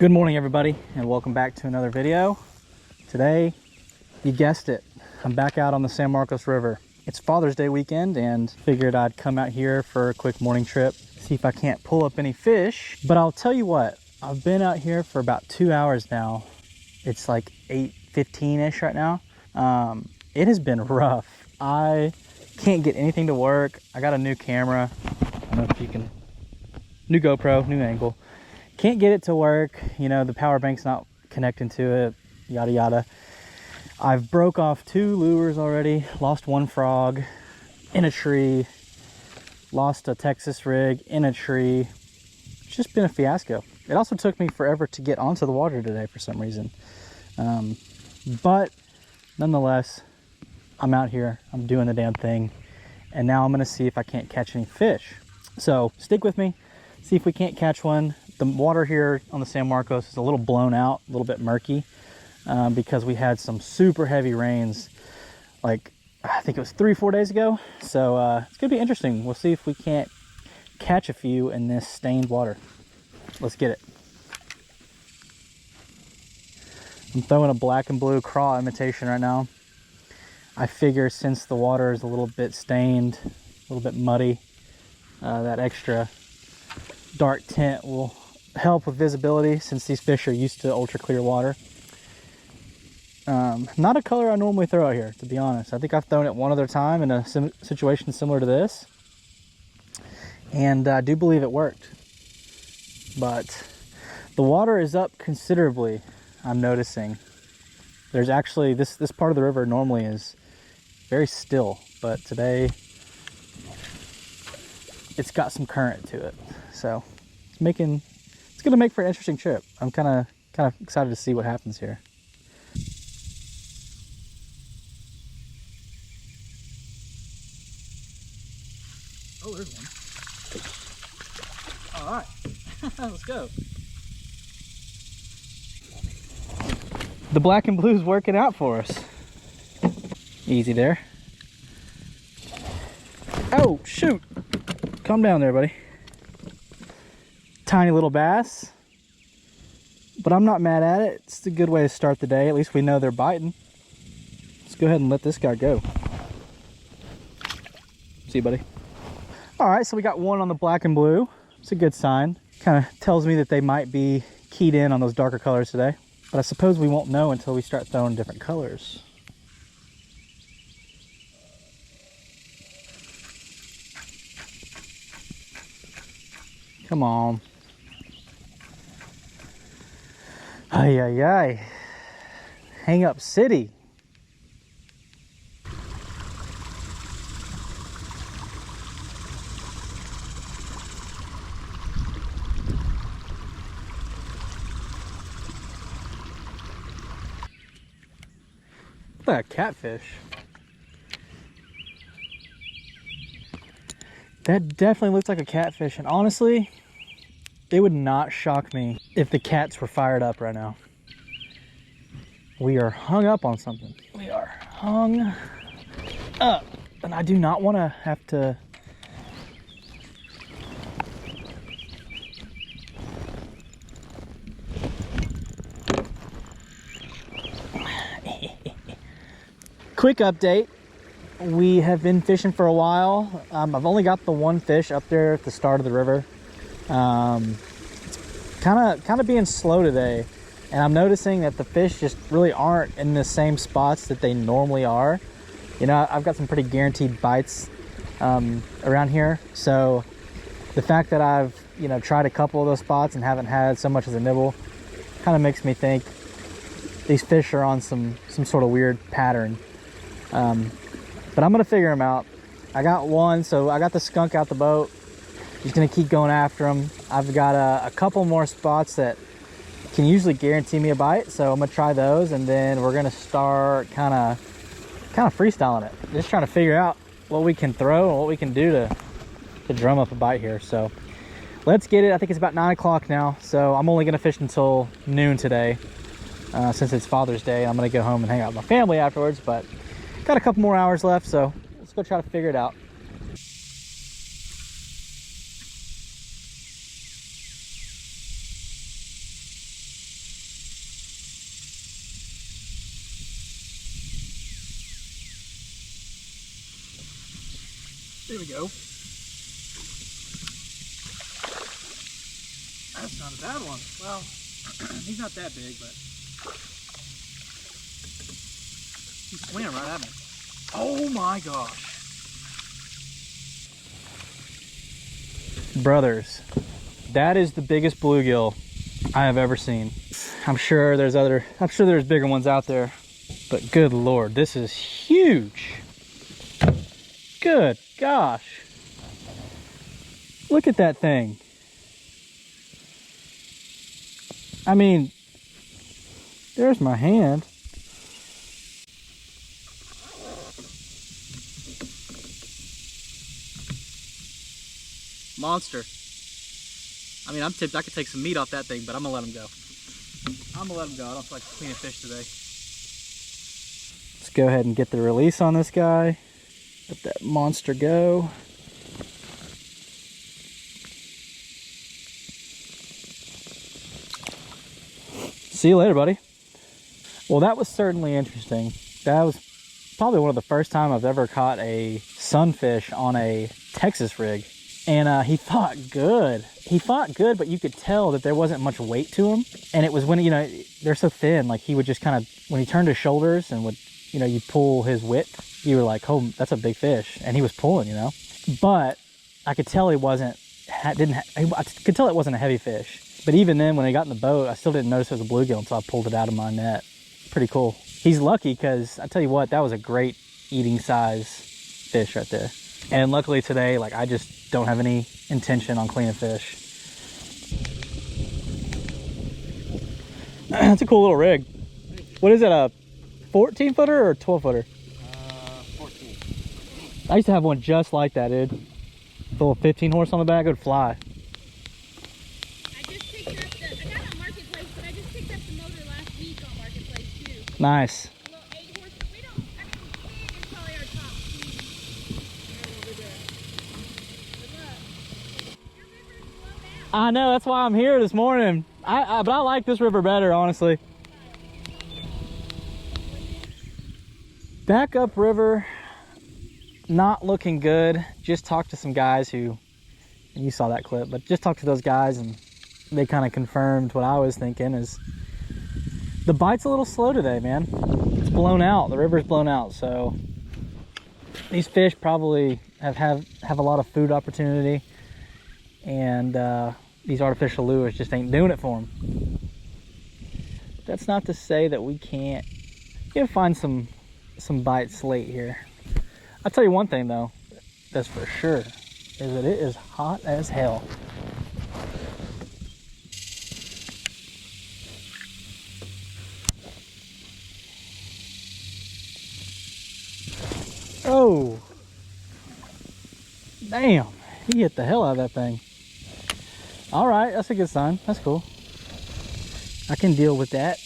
Good morning, everybody, and welcome back to another video. Today, you guessed it, I'm back out on the San Marcos River. It's Father's Day weekend and figured I'd come out here for a quick morning trip, see if I can't pull up any fish. But I'll tell you what, I've been out here for about 2 hours now. It's like 8:15-ish right now. It has been rough. I can't get anything to work. I got a new camera. I don't know if you can, new GoPro, new angle. Can't get it to work, you know, the power bank's not connecting to it, yada yada. I've broke off 2 lures already, lost 1 frog in a tree, lost a Texas rig in a tree. It's just been a fiasco. It also took me forever to get onto the water today for some reason. But nonetheless, I'm out here, I'm doing the damn thing, and now I'm gonna see if I can't catch any fish. So stick with me, see if we can't catch one. The water here on the San Marcos is a little blown out, a little bit murky, because we had some super heavy rains, like I think it was 3 or 4 days ago. So it's gonna be interesting. We'll see if we can't catch a few in this stained water. Let's get it. I'm throwing a black and blue craw imitation right now. I figure since the water is a little bit stained, a little bit muddy, that extra dark tint will help with visibility since these fish are used to ultra clear water. Not a color I normally throw out here, to be honest. I think I've thrown it one other time in a situation similar to this, and I do believe it worked. But the water is up considerably, I'm noticing. There's actually, this part of the river normally is very still, but today it's got some current to it. So it's gonna make for an interesting trip. I'm kind of excited to see what happens here. Oh, there's one. All right, let's go. The black and blue is working out for us. Easy there. Oh, shoot. Calm down there, buddy. Tiny little bass, but I'm not mad at it. It's a good way to start the day. At least we know they're biting. Let's go ahead and let this guy go. See you, buddy. All right, so we got one on the black and blue. It's a good sign. Kind of tells me that they might be keyed in on those darker colors today, but I suppose we won't know until we start throwing different colors. Come on. Ay, ay, ay. Hang up city. Look like a catfish. That definitely looks like a catfish, and honestly, it would not shock me if the cats were fired up right now. We are hung up on something. We are hung up, and I do not want to have to. Quick update. We have been fishing for a while. I've only got the 1 fish up there at the start of the river. It's kind of being slow today, and I'm noticing that the fish just really aren't in the same spots that they normally are. You know, I've got some pretty guaranteed bites around here, so the fact that I've, you know, tried a couple of those spots and haven't had so much as a nibble kind of makes me think these fish are on some sort of weird pattern. But I'm gonna figure them out. I got one, so I got the skunk out the boat. Just gonna keep going after them. I've got a couple more spots that can usually guarantee me a bite, so I'm gonna try those, and then we're gonna start kind of freestyling it. Just trying to figure out what we can throw and what we can do to drum up a bite here. So let's get it. I think it's about 9 o'clock now, so I'm only gonna fish until noon today, since it's Father's Day. I'm gonna go home and hang out with my family afterwards, but got a couple more hours left, so let's go try to figure it out. There we go. That's not a bad one. Well, he's not that big, but he's swinging right at me. Oh my gosh. Brothers, that is the biggest bluegill I have ever seen. I'm sure there's bigger ones out there, but good Lord, this is huge. Good gosh. Look at that thing. I mean, there's my hand. Monster. I mean, I'm tipped I could take some meat off that thing, but I'm gonna let him go. I'm gonna let him go. I don't feel like cleaning fish today. Let's go ahead and get the release on this guy. Let that monster go. See you later, buddy. Well, that was certainly interesting. That was probably one of the first time I've ever caught a sunfish on a Texas rig. And he fought good. He fought good, but you could tell that there wasn't much weight to him. And it was when, you know, they're so thin, like he would just kind of, when he turned his shoulders and would, you know, you pull his width, you were like, oh, that's a big fish. And he was pulling, you know. But I could tell he wasn't, I could tell it wasn't a heavy fish. But even then, when I got in the boat, I still didn't notice it was a bluegill until I pulled it out of my net. Pretty cool. He's lucky because I tell you what, that was a great eating size fish right there. And luckily today, like, I just don't have any intention on cleaning fish. That's a cool little rig. What is it, a 14 footer or 12 footer? 14. I used to have one just like that, dude. A little 15 horse on the back, it would fly. Nice. I know, that's why I'm here this morning. But I like this river better, honestly. Back up river, not looking good. Just talked to some guys who, and you saw that clip, but just talked to those guys and they kind of confirmed what I was thinking is the bite's a little slow today, man. It's blown out. The river's blown out, so these fish probably have a lot of food opportunity, and these artificial lures just ain't doing it for them. That's not to say that we can't find some bites late here. I'll tell you one thing though, that's for sure, is that it is hot as hell. Oh, damn, he hit the hell out of that thing. All right, that's a good sign. That's cool. I can deal with that.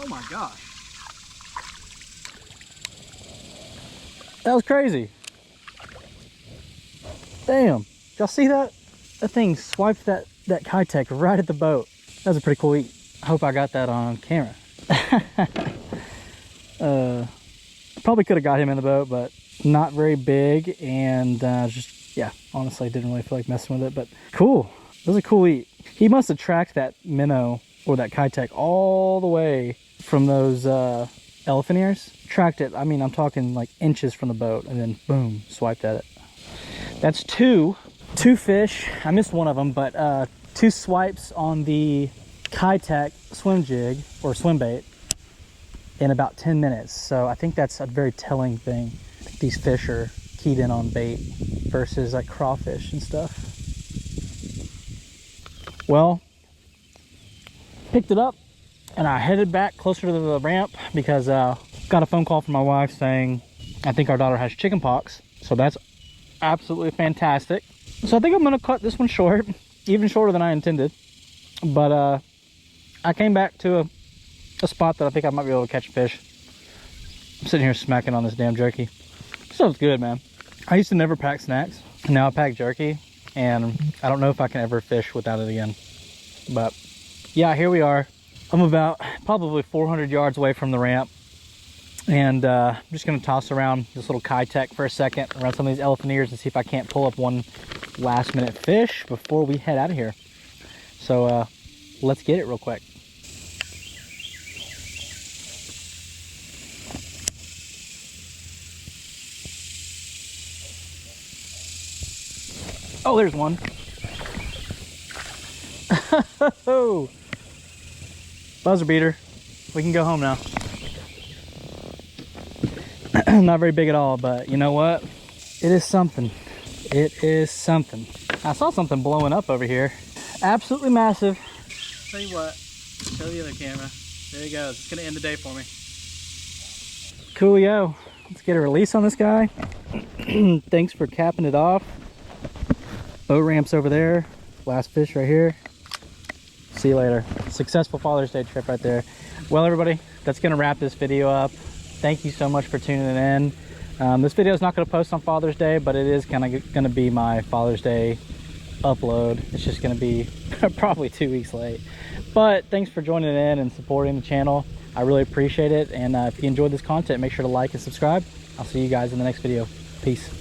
Oh my gosh. That was crazy. Damn. Did y'all see that? That thing swiped that Kitech right at the boat. That was a pretty cool eat. I hope I got that on camera. Probably could have got him in the boat, but not very big, and just, yeah, honestly didn't really feel like messing with it, but cool. It was a cool eat. He must have tracked that minnow or that Kitech all the way from those elephant ears. Tracked it, I mean, I'm talking like inches from the boat, and then boom, swiped at it. That's two fish. I missed one of them, but 2 swipes on the Kitech swim jig or swim bait in about 10 minutes. So I think that's a very telling thing. I think these fish are keyed in on bait versus like crawfish and stuff. Well, picked it up and I headed back closer to the ramp because got a phone call from my wife saying I think our daughter has chicken pox. So that's absolutely fantastic. So I think I'm gonna cut this one short, even shorter than I intended. But I came back to a spot that I think I might be able to catch fish. I'm sitting here smacking on this damn jerky. Stuff's good, man. I used to never pack snacks, and now I pack jerky, and I don't know if I can ever fish without it again. But yeah, here we are. I'm about probably 400 yards away from the ramp, and I'm just gonna toss around this little Kitech for a second around some of these elephant ears and see if I can't pull up one last minute fish before we head out of here. So let's get it real quick. Oh, there's one. Oh, buzzer beater. We can go home now. Not very big at all, but you know what? It is something. It is something. I saw something blowing up over here. Absolutely massive. Tell you what, show the other camera. There he goes. It's gonna end the day for me. Coolio. Let's get a release on this guy. Thanks for capping it off. Boat ramps over there. Last fish right here. See you later. Successful Father's Day trip right there. Well, everybody, that's gonna wrap this video up. Thank you so much for tuning in. This video is not going to post on Father's Day, but it is kind of going to be my Father's Day upload. It's just going to be probably 2 weeks late. But thanks for joining in and supporting the channel. I really appreciate it. And if you enjoyed this content, make sure to like and subscribe. I'll see you guys in the next video. Peace.